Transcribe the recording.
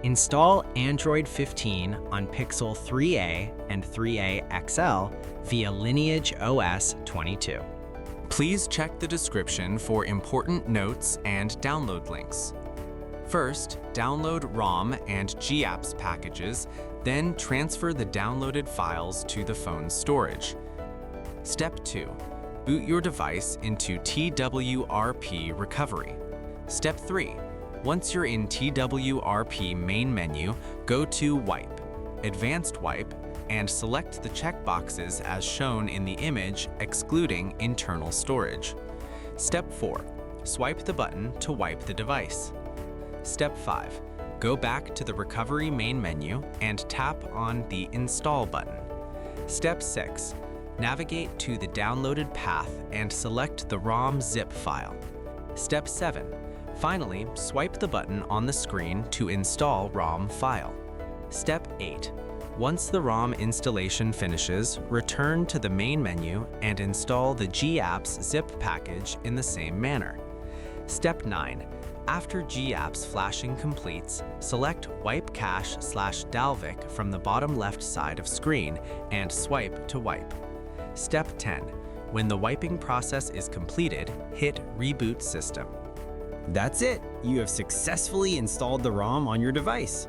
Install Android 15 on Pixel 3a and 3a XL via LineageOS 22. Please check the description for important notes and download links. First, download ROM and GApps packages, then transfer the downloaded files to the phone's storage. Step 2. Boot your device into TWRP recovery. Step 3. Once you're in TWRP main menu, go to Wipe, Advanced Wipe, and select the checkboxes as shown in the image, excluding internal storage. Step 4. Swipe the button to wipe the device. Step 5. Go back to the Recovery main menu and tap on the Install button. Step 6. Navigate to the downloaded path and select the ROM zip file. Step 7. Finally, swipe the button on the screen to install ROM file. Step 8. Once the ROM installation finishes, return to the main menu and install the GApps zip package in the same manner. Step 9. After GApps flashing completes, select Wipe Cache/Dalvik from the bottom left side of screen and swipe to wipe. Step 10. When the wiping process is completed, hit Reboot System. That's it! You have successfully installed the ROM on your device.